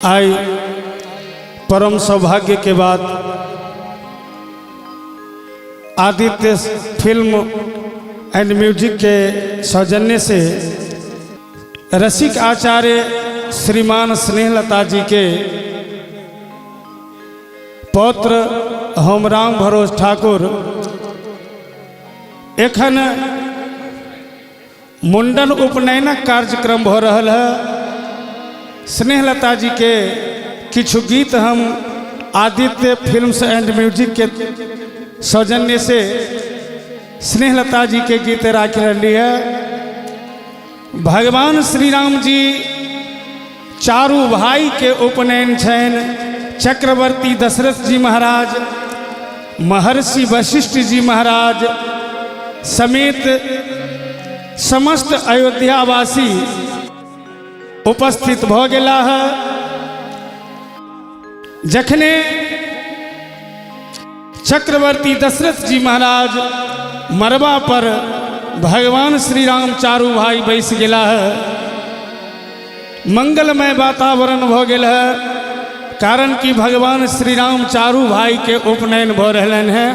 आई परम सौभाग्य के बाद आदित्य फिल्म एंड म्यूजिक के सौजन्य से रसिक आचार्य श्रीमान स्नेहलता जी के पौत्र होमराम भरोस ठाकुर एखन मुंडन उपनयनक कार्यक्रम हो रहा है। स्नेहलता जी के किछु गीत हम आदित्य फिल्म्स एंड म्यूजिक के सौजन्य से स्नेहलता जी के गीत राख रही है। भगवान श्री राम जी चारू भाई के उपनयन छन। चक्रवर्ती दशरथ जी महाराज, महर्षि वशिष्ठ जी महाराज समेत समस्त अयोध्यावासी उपस्थित भ गेला है। जखने चक्रवर्ती दशरथ जी महाराज मरबा पर भगवान श्री राम चारू भाई बैस गेला है, मंगलमय वातावरण भ गेल है। कारण कि भगवान श्री राम चारू भाई के उपनयन भ रहलन है।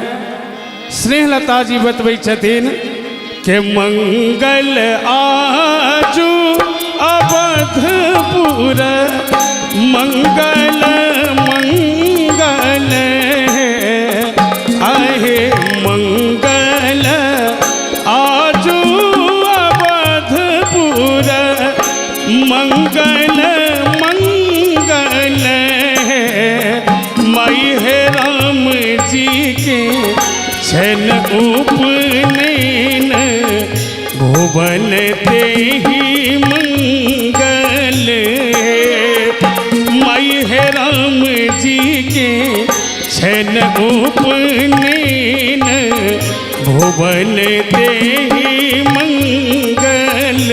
स्नेहलता जी बतबै छथिन के मंगल आजू अवधपुर मंगल मंगल आहे मंगल आजू अवधपुर मंगल मंगल माई है राम जी के छन उपनयन भुवन तेहि मंगल माई है राम जी के छन उपनयन भुवन तेहि मंगल।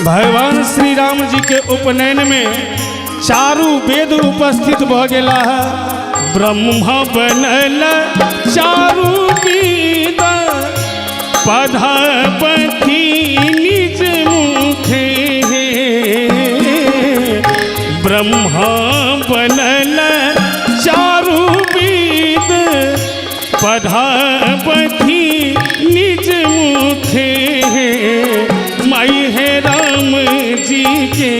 भगवान श्री राम जी के उपनयन में चारू वेद उपस्थित भ गेला है। ब्रह्मा बनल चारू वेद पधापति निज मुखे। ब्रह्मा बनल चारू वेद पधापति निज मुखे। माई है राम जी के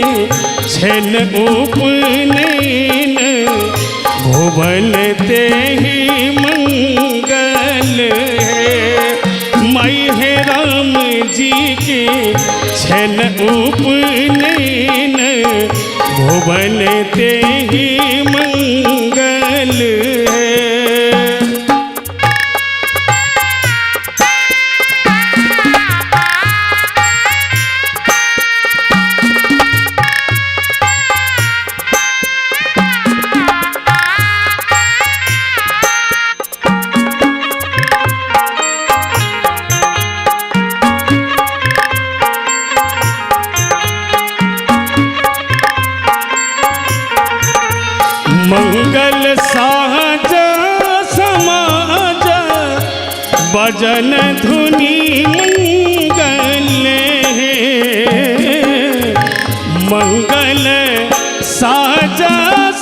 छन उपनयन भुवन तेहि मंगल। माई है राम जी के छन उपनयन भुवन तेहि मंगल। मंगल साज समाज भजन धुनि मंगल। मंगल साज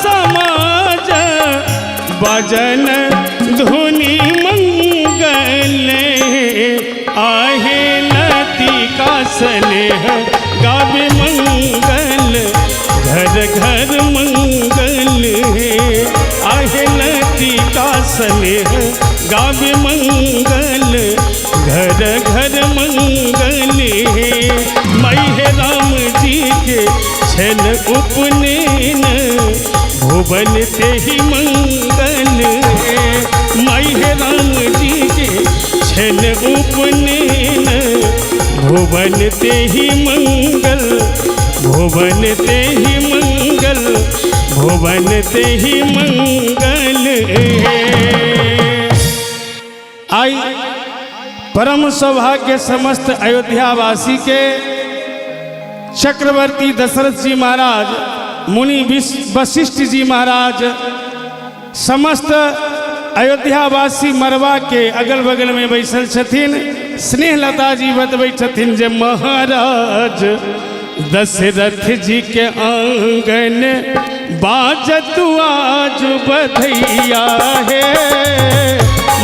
समाज भजन धुनि मंगल। आहे लतिका स्नेह गावे मंगल घर घर मंगल है। आहे लतिका स्नेह गावे मंगल घर घर मंगल है। माई है राम जी के छन उपनयन भुवन ते ही मंगल माई हे राम जी के छन उपनयन भुवन ते ही मंगल भुवन ते ही मंगल भुवन ते ही मंगल। आई परम सौभाग्य समस्त अयोध्यावासी के चक्रवर्ती दशरथ जी महाराज मुनि वशिष्ठ जी महाराज समस्त अयोध्यावासी मरवा के अगल बगल में बैसल छथिन। स्नेहलता जी बतबै छथिन जे महाराज दशरथ जी के आंगन बाजत आज बधैया है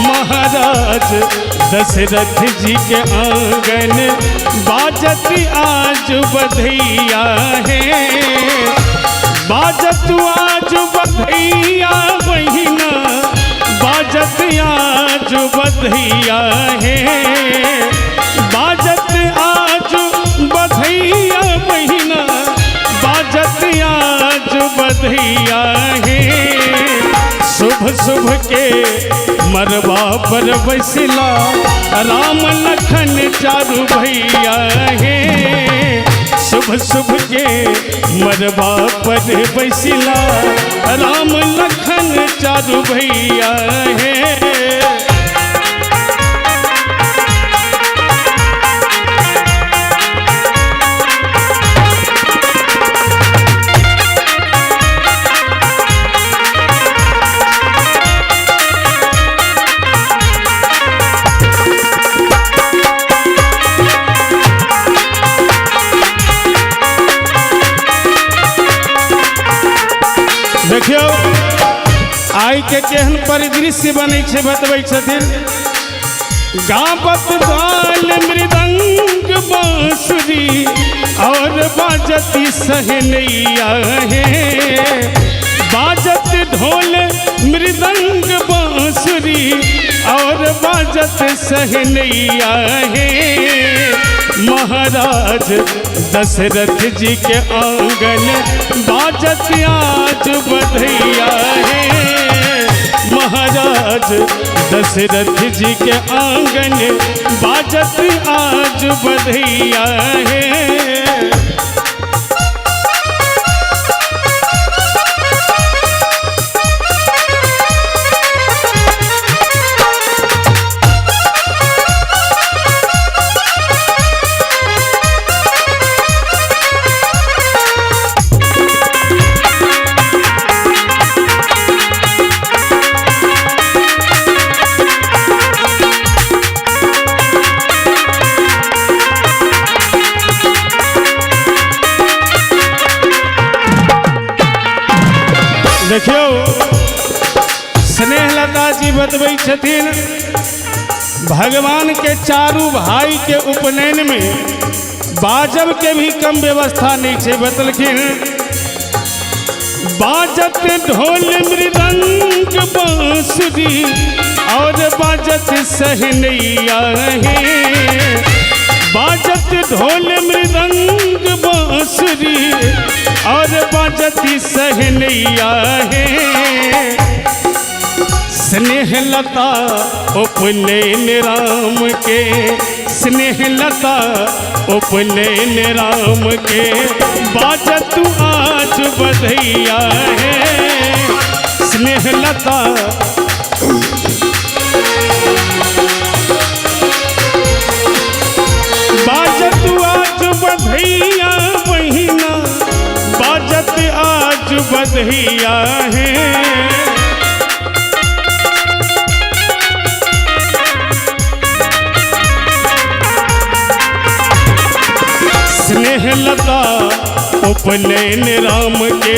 महाराज दशरथ जी के आंगन बाजत आज बधैया है बाजत आज बधैया बहिना बाजत आज बधैया है बाजत आज बधैया बहिना बाजत आज बधैया है शुभ शुभ के मरवा पर बैसला राम लखन चारू भैया है शुभ शुभ के मरवा पर बैसला राम लखन चारू भैया है। देखियो आई के केहन परिदृश्य बनै छै बतबै छथिन। गावत गाल मृदंग बांसुरी और बाजती सहनैया है बाजत ढोल मृदंग बांसुरी और बाजत सहनैया है महाराज दशरथ जी के आंगन बाजत आज बधैया है महाराज दशरथ जी के आंगन बाजत आज बधैया है। देखियो स्नेहलता जी बतबै छथिन भगवान के चारू भाई के उपनयन में बाजब के भी कम व्यवस्था नहीं छे बतलखिन बाजत ढोल मृदंग बांसुरी और बाजत सहनैया है बाजत ढोल मृदंग बांसुरी और बाजती सहनैया है स्नेहलता उपनयन राम के स्नेहलता उपनयन राम के बाजत आज बधैया है स्नेहलता बाजत आज बधैया बहिना बाजत आज बधैया है स्नेहलता उपनयन राम के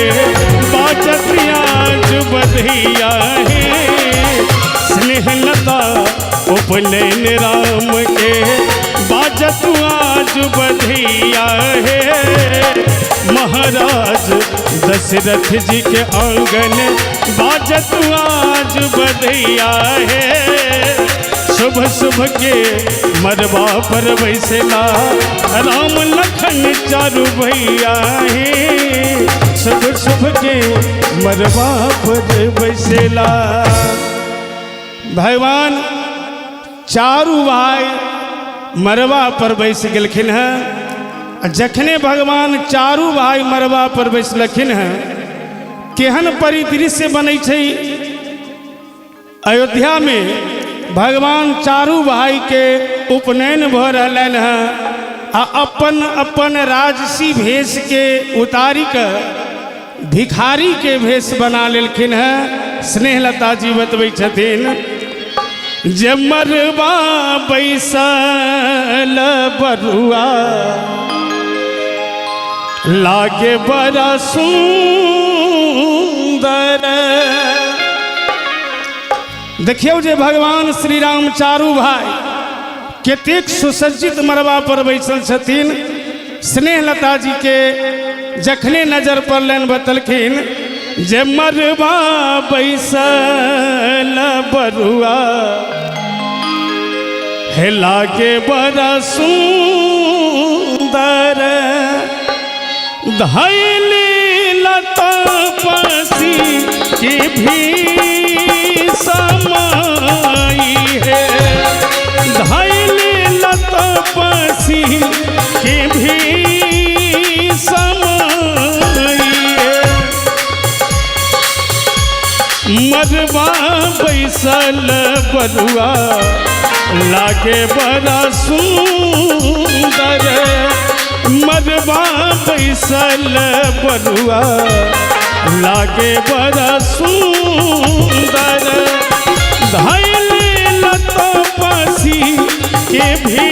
बाजत आज बधैया है स्नेहलता उपनयन राम के बाजत आज बधैया है महाराज दशरथ जी के आंगन बाजत आज बधैया है शुभ शुभ के मरवा पर बैसेला राम लखन चारू भैया हे शुभ शुभ के मरवा पर बैसेला। भगवान चारू भाई मरवा पर बैस गेलखिन हैं। जखने भगवान चारू भाई मरवा पर बैसलखिन हैं केहन परिदृश्य बनै छै। अयोध्या में भगवान चारू भाई के उपनयन भ रहलन हैं आ अपन अपन राजसी भेष के उतारी के भिखारी के भेष बना लेलखिन हैं। स्नेहलता जी बतबै छथिन जे मरवा बैसल बरुआ लागे बड़ा सुंदर। देखियो जे भगवान श्री राम चारू भाई कतेक सुसज्जित मरबा पर बैसल छथिन। स्नेहलता जी के जखने नजर पड़लनि बतलखिन जे मरबा बैसल बरुआ हे लागे बड़ा सुंदर धैली लतपसी की भी समाई है धैली लतपसी की भी समाई है मरवा बैसल बरुआ लागे बड़ा सुंदर मरवा बैसल बरुआ लागे बड़ा सुंदर धैली लतपसी के भी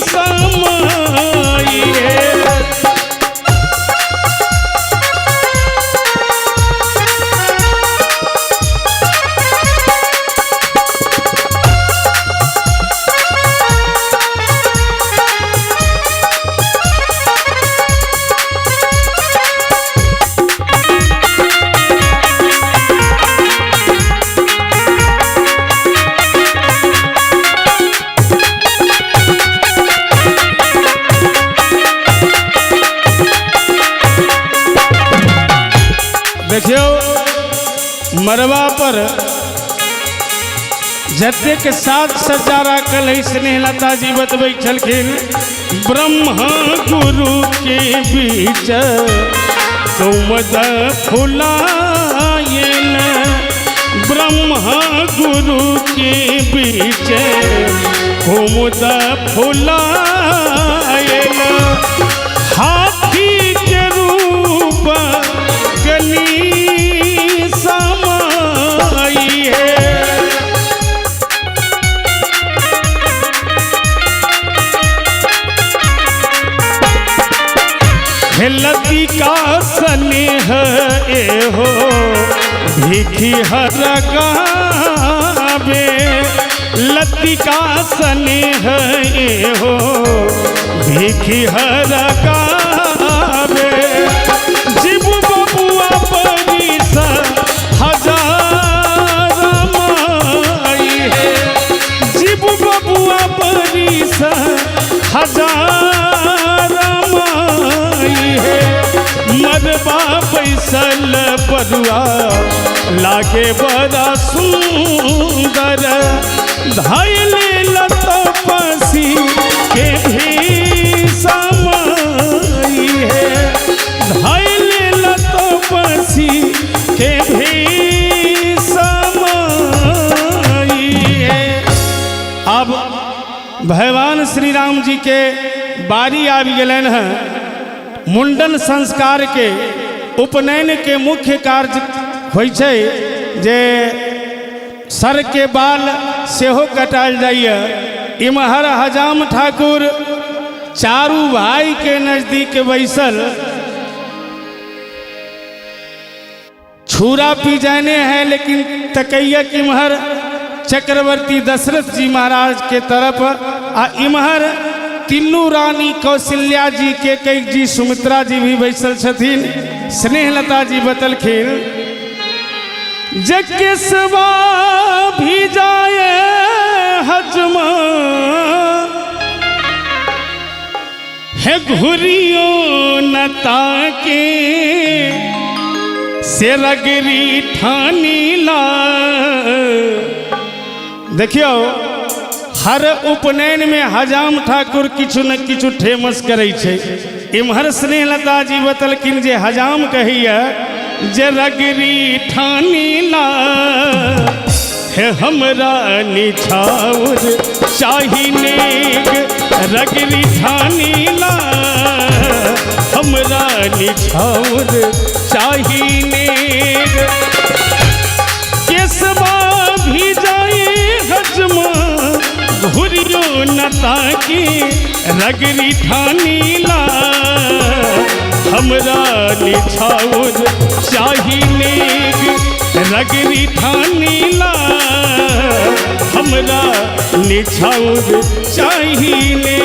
समाई है। देखियो मरवा पर जतेक साज सज्जा राखल है स्नेहलता जी बतबै छलखिन ब्रह्मा गुरु के बीच कुमुद फुलायन ब्रह्मा गुरु के बीच कुमुद फुलायन हाथी के रूप गली समाई है लतिका स्नेह एहो भिखी हर गावे लतिका स्नेह एहो भिखी हर गावे जीव बबुआ परिस हजार माई है जीव बबुआ परिस हजार मरवा बैसल बरुआ लागे बड़ा सुंदर धैली लतपसी के भी समाई है धैली लतपसी के भी समाई है। अब भगवान श्री राम जी के बारी आबि गेलनि हैं। मुंडन संस्कार के उपनयन के मुख्य कार्य होइ छै जे सर के बाल सेहो कटाल जाइए। इमहर हजाम ठाकुर चारू भाई के नजदीक बैसल छुरा पी जाने हैं लेकिन तकैया इमहर चक्रवर्ती दशरथ जी महाराज के तरफ आ इमहर तीनों रानी कौशल्या जी के कई जी सुमित्रा जी भी बैसल छथिन। स्नेहलता जी बतलखिन जे केसवा भी जाए घुरियो न ताके से रगरी ठानीला। देखियो हर उपनयन में हजाम ठाकुर किछु न किछु फेमस करे छे। इम्हर स्नेहलता जी बतलखिन जे हजाम कहिए जे रगरी ठानीला हे हमरा निछाउर चाहिने रगरी ठानीला हमरा निछाउर चाहिने। केसवा भी जाए हजमा घुरियो न ताकी रगरी ठानीला हमरा निछाउर चाहिने रगरी ठानीला हमरा निछाउर चाहिने।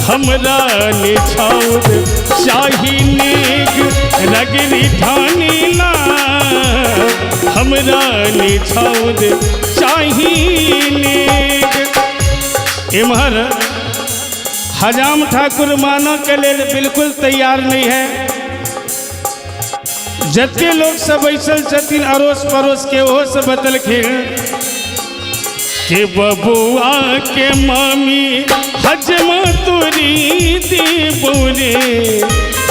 हमरा निछाउर चाहिने रगरी ठानीला हमरा निछाउर चाहिने। इम्हर हजाम ठाकुर माना के लिए बिल्कुल तैयार नहीं है। जते लोग सब बैसल छथिन अड़ोस पड़ोस के ओहो से बतलखिन कि बबुआ के मामी हजमा तोरी दे बोरे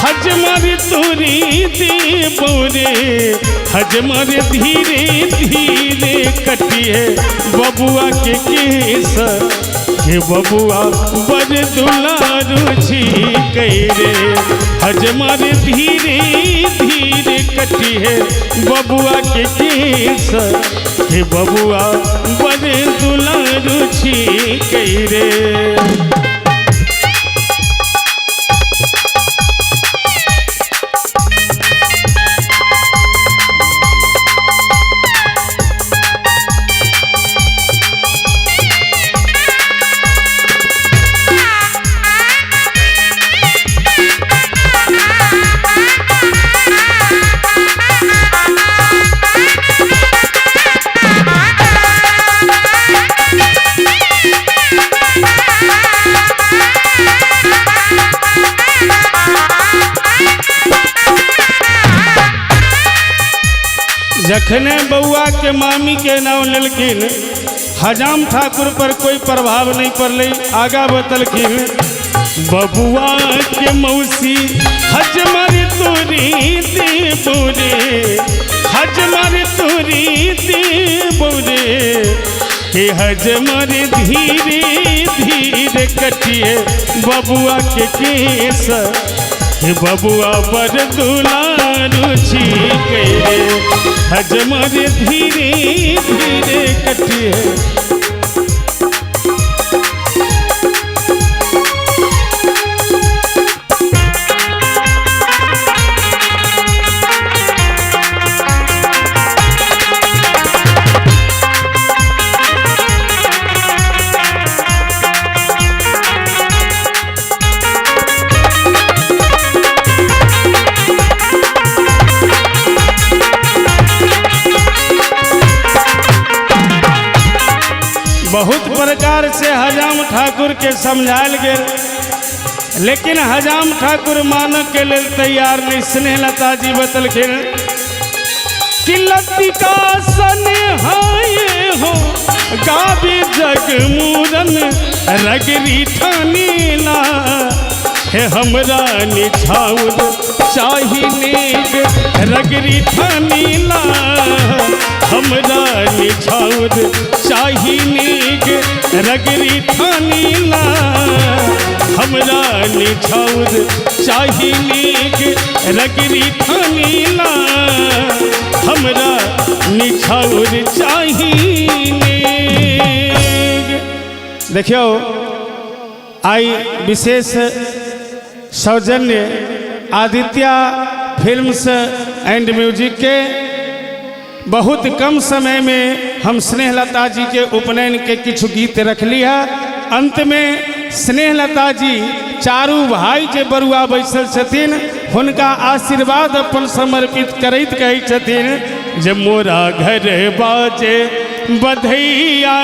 हजमर तोरी दे बोरे हजमर धीरे धीरे कटिए बबुआ के केस के बबुआ बड़ दुलारू छी रे हजमर धीरे धीरे कटिए बबुआ के केस के बबुआ बड़ दुलारू छी रे। जखने बउआ के मामी के नाम लेलखिन हजाम ठाकुर पर कोई प्रभाव नहीं पड़ल। आगा बतलखिन बबुआ के मौसी हजमर तोरी दे बोरे हजमर तोरी दे बोरे हे हजमर धीरे धीरे कटिए बबुआ के केस हे बबुआ बड़ दुलारू छी रे हजमर धीरे धीरे कटिए। बहुत प्रकार से हजाम ठाकुर के समझायल गेल, लेकिन हजाम ठाकुर मानव के लिए तैयार नहीं। स्नेहलता जी बतलखिन कि लतिका सनेहाये हो गावे जग मूरन रगरी ठानीला हे हमरा निछाउर चाहिए रगरी ठानीला हमरा निछाउर चाहिए रगरी ठानीला हमरा निछाउर चाही नीक रगरी थानीला हमरा निछाउर चाही नीक। देखियो आई विशेष सौजन्य आदित्य फिल्म्स एंड म्यूजिक के बहुत कम समय में हम स्नेहलता जी के उपनयन के कुछ गीत रख लिया। अंत में स्नेहलता जी चारू भाई जे बरुआ बैसल छथिन हुनका आशीर्वाद अपन समर्पित करैत कहै छथिन जे मोरा घर बाजे बधैया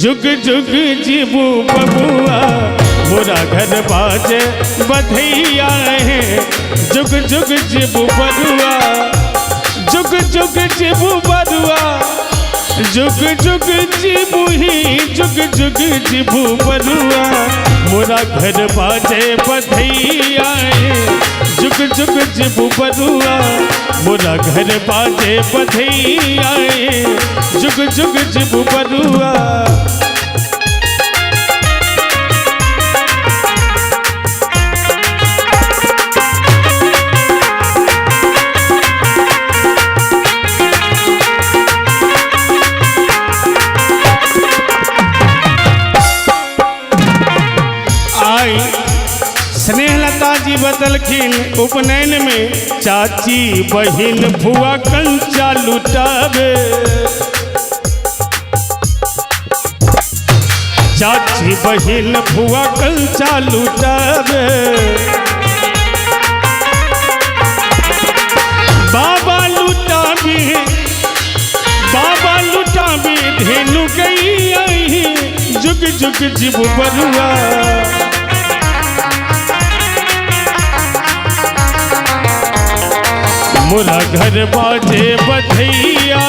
जुग जुग जीबू बबुआ मोरा घर बाजे बधैया जुग जुग जीबू बरुआ जुग जुग जीबू बरुआ जुग जुग जीबू ही जुग जुग जीबू बरुआ मोरा घर बाजे बधैया जुग जुग जीबू बरुआ मोरा घर बाजे बधैया जुग जुग जीबू बरुआ। स्नेहलता जी बतलखिन उपनयन में चाची बहिन फुआ कंचा लुटावे चाची बहिन फुआ कंचा लुटावे बाबा लुटावे धेनु गई जुग जुग जीबू बरुआ मोरा घर बाजे बधैया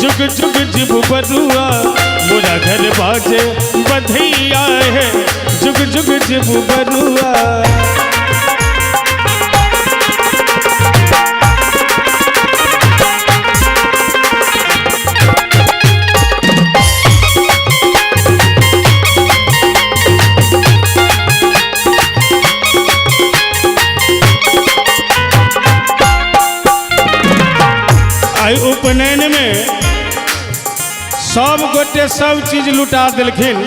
जुग जुग जीबू बरुआ मोरा घर बाजे बधैया जुग जुग जीबू बरुआ। उपनयन में सब गोटे सब चीज लुटा दिलखिन।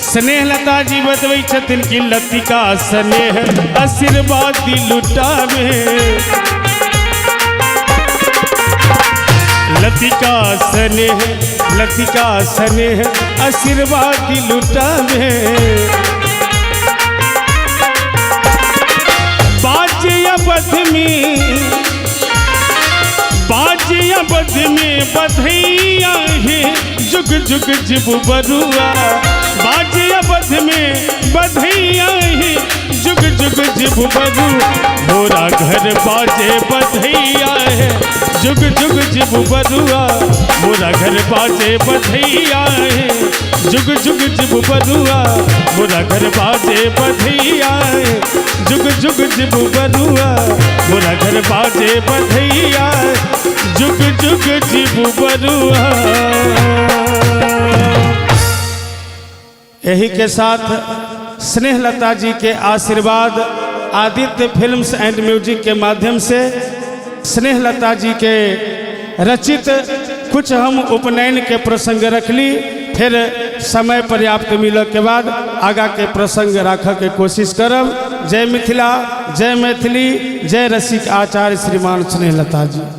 स्नेहलता जी बतबै छथिन कि लतिका स्नेह आशीर्वाद लुटावे लतिका स्नेह आशीर्वाद लुटावे बाजे बध में बधैया जुग जुग जीबू बरुआ बाजे बध में बधैया जुग जुग जीबू बरुआ मोरा घर बाजे बधैया जुग जुग जीबू बरुआ मोरा घर बाजे बधैया जुग जुग जीबू बरुआ मोरा घर बाजे बधैया जुग जुग जीबू बरुआ मोरा घर बाजे बधैया जुग जुग जीबू बरुआ। यही के साथ स्नेहलता जी के आशीर्वाद आदित्य फिल्म्स एंड म्यूजिक के माध्यम से स्नेहलता जी के रचित कुछ हम उपनयन के प्रसंग रखली। फिर समय पर्याप्त मिले के बाद आगा के प्रसंग रखे के कोशिश करब। जय मिथिला, जय मैथिली, जय रसिक आचार्य श्रीमान स्नेहलता जी।